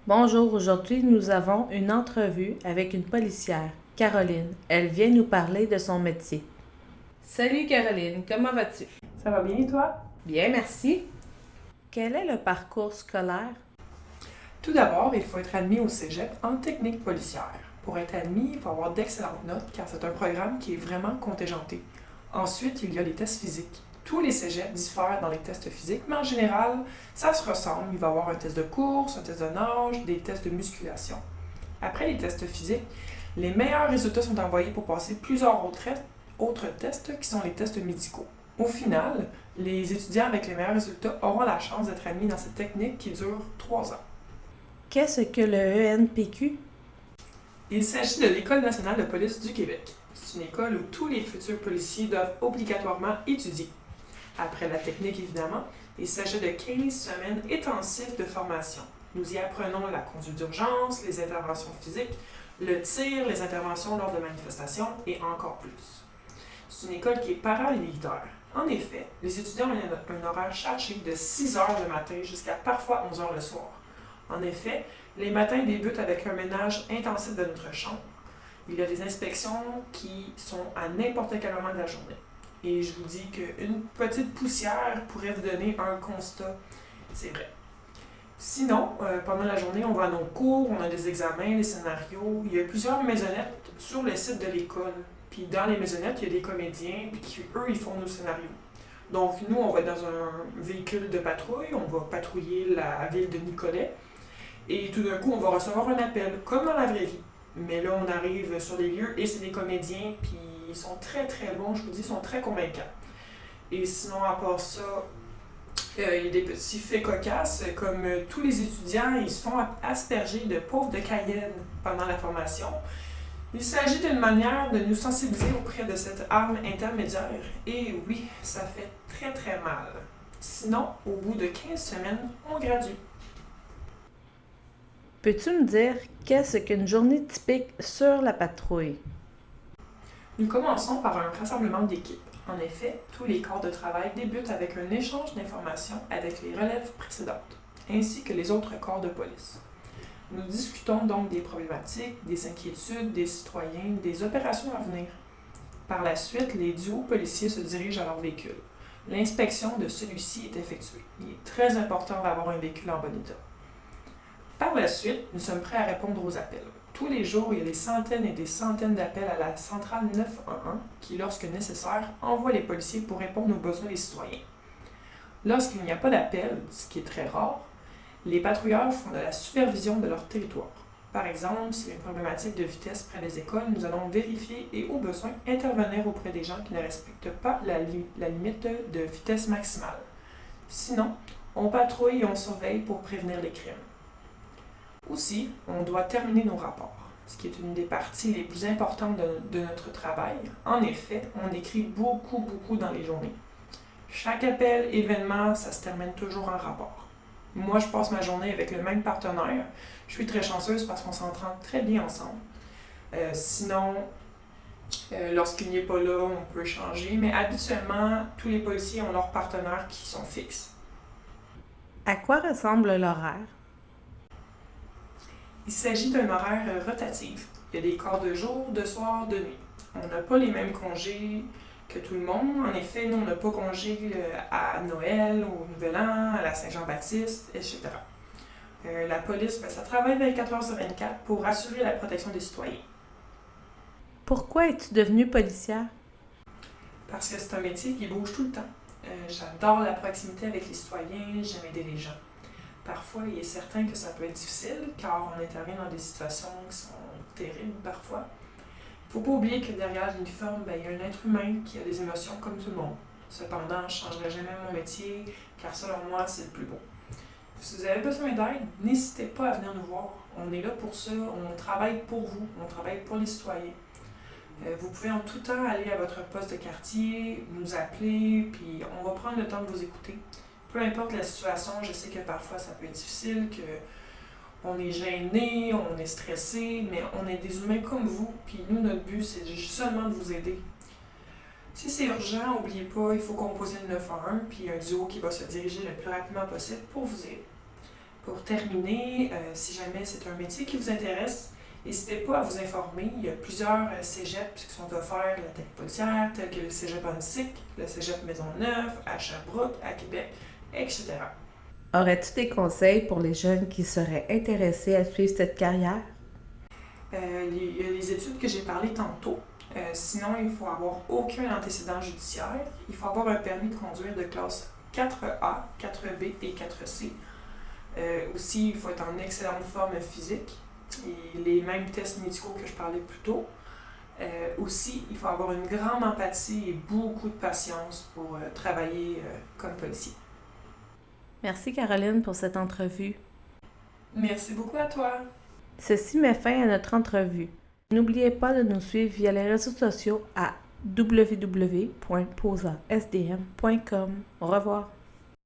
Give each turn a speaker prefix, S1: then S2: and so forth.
S1: Bonjour, aujourd'hui nous avons une entrevue avec une policière, Caroline. Elle vient nous parler de son métier. Salut Caroline, comment vas-tu?
S2: Ça va bien et toi?
S1: Bien, merci. Quel est le parcours scolaire?
S2: Tout d'abord, il faut être admis au cégep en technique policière. Pour être admis, il faut avoir d'excellentes notes car c'est un programme qui est vraiment contingenté. Ensuite, il y a les tests physiques. Tous les cégeps diffèrent dans les tests physiques, mais en général, ça se ressemble. Il va y avoir un test de course, un test de nage, des tests de musculation. Après les tests physiques, les meilleurs résultats sont envoyés pour passer plusieurs autres tests qui sont les tests médicaux. Au final, les étudiants avec les meilleurs résultats auront la chance d'être admis dans cette technique qui dure 3 ans.
S1: Qu'est-ce que le ENPQ?
S2: Il s'agit de l'École nationale de police du Québec. C'est une école où tous les futurs policiers doivent obligatoirement étudier. Après la technique, évidemment, il s'agit de 15 semaines intensives de formation. Nous y apprenons la conduite d'urgence, les interventions physiques, le tir, les interventions lors de manifestations et encore plus. C'est une école qui est paramilitaire. En effet, les étudiants ont un horaire chargé de 6 heures le matin jusqu'à parfois 11 heures le soir. En effet, les matins débutent avec un ménage intensif de notre chambre. Il y a des inspections qui sont à n'importe quel moment de la journée. Et je vous dis qu'une petite poussière pourrait vous donner un constat. C'est vrai. Sinon, pendant la journée, on va à nos cours, on a des examens, des scénarios. Il y a plusieurs maisonnettes sur le site de l'école. Puis dans les maisonnettes, il y a des comédiens, puis qui, eux, ils font nos scénarios. Donc, nous, on va être dans un véhicule de patrouille, on va patrouiller la ville de Nicolet. Et tout d'un coup, on va recevoir un appel, comme dans la vraie vie. Mais là, on arrive sur les lieux et c'est des comédiens, puis ils sont très très bons, je vous dis, ils sont très convaincants. Et sinon, à part ça, il y a des petits faits cocasses, comme tous les étudiants, ils se font asperger de poivre de Cayenne pendant la formation. Il s'agit d'une manière de nous sensibiliser auprès de cette arme intermédiaire. Et oui, ça fait très très mal. Sinon, au bout de 15 semaines, on gradue.
S1: Peux-tu me dire qu'est-ce qu'une journée typique sur la patrouille?
S2: Nous commençons par un rassemblement d'équipe. En effet, tous les corps de travail débutent avec un échange d'informations avec les relèves précédentes, ainsi que les autres corps de police. Nous discutons donc des problématiques, des inquiétudes des citoyens, des opérations à venir. Par la suite, les duos policiers se dirigent à leur véhicule. L'inspection de celui-ci est effectuée. Il est très important d'avoir un véhicule en bon état. Par la suite, nous sommes prêts à répondre aux appels. Tous les jours, il y a des centaines et des centaines d'appels à la centrale 911 qui, lorsque nécessaire, envoie les policiers pour répondre aux besoins des citoyens. Lorsqu'il n'y a pas d'appel, ce qui est très rare, les patrouilleurs font de la supervision de leur territoire. Par exemple, s'il y a une problématique de vitesse près des écoles, nous allons vérifier et, au besoin, intervenir auprès des gens qui ne respectent pas la limite de vitesse maximale. Sinon, on patrouille et on surveille pour prévenir les crimes. Aussi, on doit terminer nos rapports, ce qui est une des parties les plus importantes de notre travail. En effet, on écrit beaucoup dans les journées. Chaque appel, événement, ça se termine toujours en rapport. Moi, je passe ma journée avec le même partenaire. Je suis très chanceuse parce qu'on s'entend très bien ensemble. Sinon, lorsqu'il n'est pas là, on peut changer, mais habituellement, tous les policiers ont leurs partenaires qui sont fixes.
S1: À quoi ressemble l'horaire?
S2: Il s'agit d'un horaire rotatif. Il y a des corps de jour, de soir, de nuit. On n'a pas les mêmes congés que tout le monde. En effet, nous, on n'a pas congé à Noël, au Nouvel An, à la Saint-Jean-Baptiste, etc. La police, ça travaille 24 heures sur 24 pour assurer la protection des citoyens.
S1: Pourquoi es-tu devenue policière?
S2: Parce que c'est un métier qui bouge tout le temps. J'adore la proximité avec les citoyens, j'aime aider les gens. Parfois, il est certain que ça peut être difficile, car on intervient dans des situations qui sont terribles parfois. Il ne faut pas oublier que derrière l'uniforme, il y a un être humain qui a des émotions comme tout le monde. Cependant, je ne changerai jamais mon métier, car selon moi, c'est le plus beau. Si vous avez besoin d'aide, n'hésitez pas à venir nous voir. On est là pour ça, on travaille pour vous, on travaille pour les citoyens. Vous pouvez en tout temps aller à votre poste de quartier, nous appeler, puis on va prendre le temps de vous écouter. Peu importe la situation, je sais que parfois ça peut être difficile, qu'on est gêné, on est stressé, mais on est des humains comme vous, puis nous, notre but, c'est seulement de vous aider. Si c'est urgent, n'oubliez pas, il faut composer le 911, puis un duo qui va se diriger le plus rapidement possible pour vous aider. Pour terminer, si jamais c'est un métier qui vous intéresse, n'hésitez pas à vous informer. Il y a plusieurs cégeps qui sont offerts à la tech policière, tels que le cégep Annecy, le cégep Maisonneuve, à Sherbrooke, à Québec, etc.
S1: Aurais-tu des conseils pour les jeunes qui seraient intéressés à suivre cette carrière?
S2: Il y a les études que j'ai parlé tantôt. Sinon, il faut avoir aucun antécédent judiciaire. Il faut avoir un permis de conduire de classe 4A, 4B et 4C. Aussi, il faut être en excellente forme physique. Et les mêmes tests médicaux que je parlais plus tôt. Aussi, il faut avoir une grande empathie et beaucoup de patience pour travailler comme policier.
S1: Merci Caroline pour cette entrevue.
S2: Merci beaucoup à toi.
S1: Ceci met fin à notre entrevue. N'oubliez pas de nous suivre via les réseaux sociaux à www.posasdm.com. Au revoir.